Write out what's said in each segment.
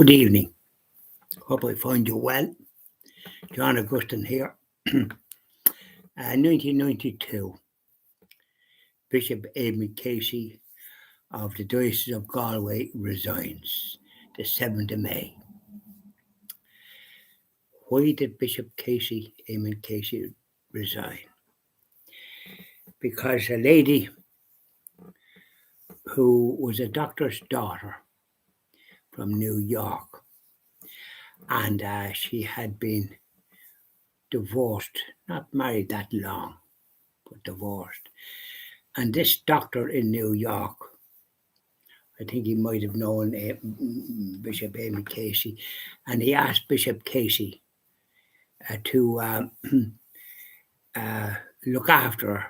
Good evening. Hope I find you well. John Augustine here. 1992, Bishop Eamonn Casey of the Diocese of Galway resigns, the 7th of May. Why did Bishop Eamonn Casey resign? Because a lady who was a doctor's daughter from New York, and she had been divorced, not married that long, but divorced. And this doctor in New York, I think he might have known Bishop Eamonn Casey, and he asked Bishop Casey to look after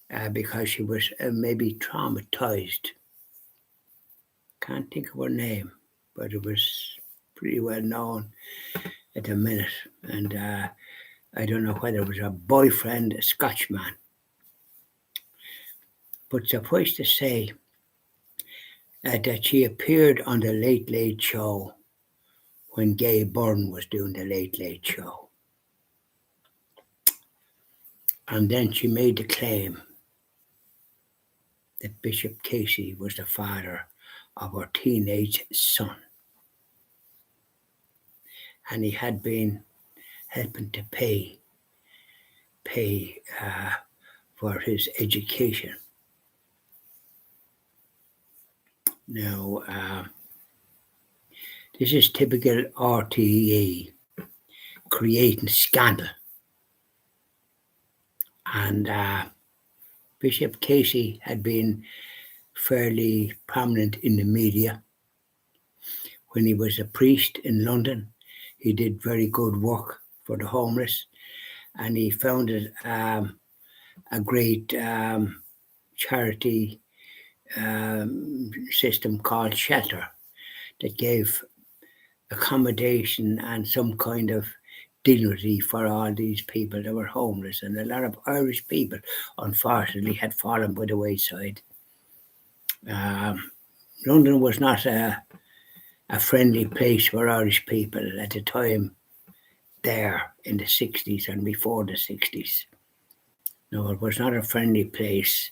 her because she was maybe traumatized. Can't think of her name, but it was pretty well known at the minute. And I don't know whether it was her boyfriend, a Scotchman. But suffice to say that she appeared on the Late Late Show when Gay Byrne was doing the Late Late Show. And then she made the claim that Bishop Casey was the father of her teenage son. And he had been helping to pay for his education. Now, this is typical RTE creating scandal. And Bishop Casey had been fairly prominent in the media. When he was a priest in London, he did very good work for the homeless, and he founded a great charity system called Shelter that gave accommodation and some kind of dignity for all these people that were homeless. And a lot of Irish people, unfortunately, had fallen by the wayside. London was not a friendly place for Irish people at the time there in the 60s and before the 60s. No, it was not a friendly place.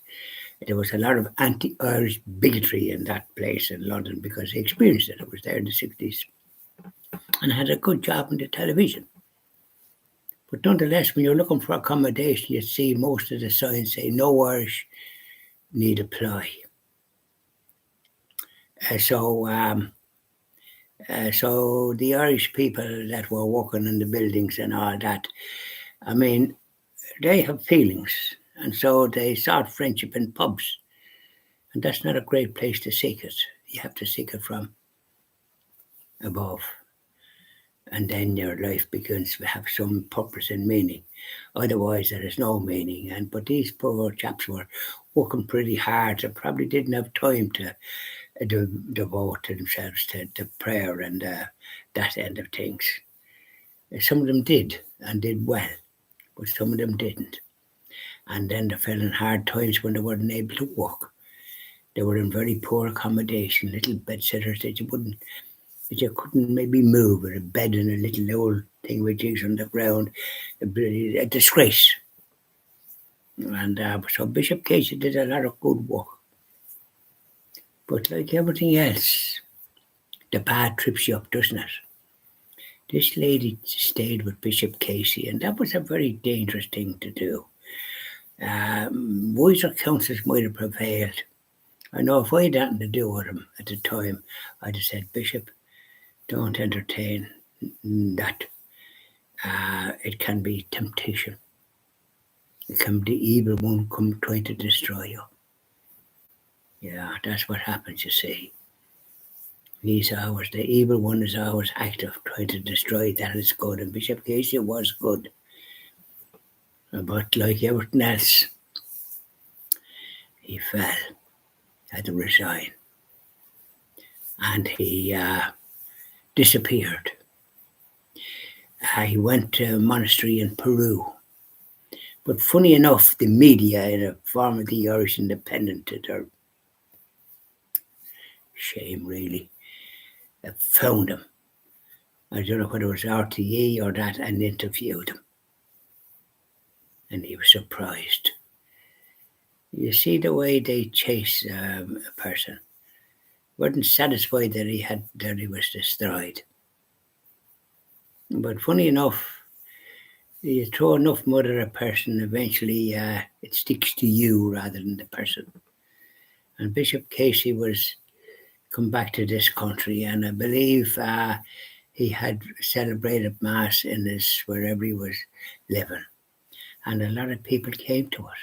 There was a lot of anti-Irish bigotry in that place in London because he experienced it. It was there in the 60s and had a good job on the television. But nonetheless, when you're looking for accommodation, you see most of the signs say no Irish need apply. So the Irish people that were working in the buildings and all that, I mean, they have feelings. And so they sought friendship in pubs. And that's not a great place to seek it. You have to seek it from above. And then your life begins to have some purpose and meaning. Otherwise, there is no meaning. But these poor chaps were working pretty hard. They probably didn't have time to devote themselves to prayer and that end of things. Some of them did and did well, but some of them didn't. And then they fell in hard times when they weren't able to walk. They were in very poor accommodation, little bedsitters that you couldn't maybe move, with a bed and a little old thing with jigs on the ground, a disgrace. And so Bishop Casey did a lot of good work. But like everything else, the bad trips you up, doesn't it? This lady stayed with Bishop Casey, and that was a very dangerous thing to do. Wiser counsels might have prevailed. I know if I had nothing to do with him at the time, I'd have said, Bishop, don't entertain that. It can be temptation. It can be the evil one come trying to destroy you. Yeah, that's what happens, you see. The evil one is always active, trying to destroy that is good. And Bishop Casey was good. But like everything else, he fell, had to resign. And he disappeared. He went to a monastery in Peru. But funny enough, the media, in the form of the Irish Independent, to their shame really, found him. I don't know whether it was RTE or that, and interviewed him. And he was surprised. You see the way they chase a person. Weren't satisfied that he was destroyed. But funny enough, you throw enough mud at a person, eventually it sticks to you rather than the person. And Bishop Casey was come back to this country, and I believe he had celebrated Mass in his wherever he was living, and a lot of people came to us,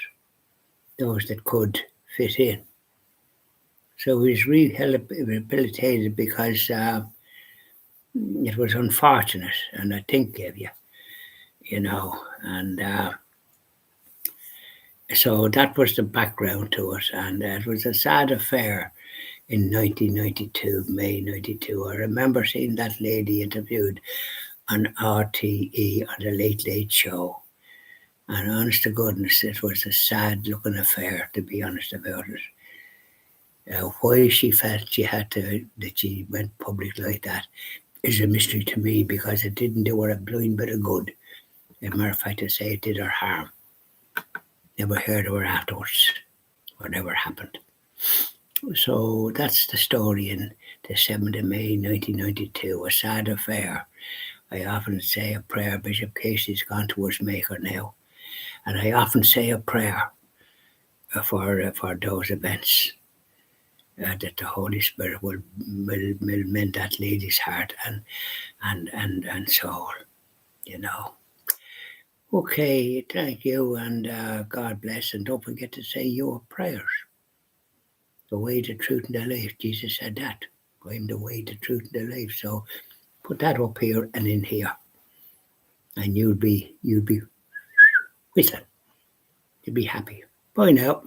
those that could fit in. So he was rehabilitated because it was unfortunate, and I think gave you know, and so that was the background to it, and it was a sad affair in 1992, May 92. I remember seeing that lady interviewed on RTE on the Late Late Show, and honest to goodness, it was a sad looking affair, to be honest about it. Why she felt that she went public like that is a mystery to me, because it didn't do her a blind bit of good. As a matter of fact, I say it did her harm. Never heard of her afterwards, whatever happened. So that's the story in the 7th of May 1992, a sad affair. I often say a prayer. Bishop Casey's gone to his maker now. And I often say a prayer for those events. That the Holy Spirit will mend that lady's heart and soul, you know. Okay, thank you, and God bless, and don't forget to say your prayers. The way, the truth, and the life. Jesus said that. I'm the way, the truth, and the life. So put that up here and in here, and you'll be with it. You'll be happy. Bye now.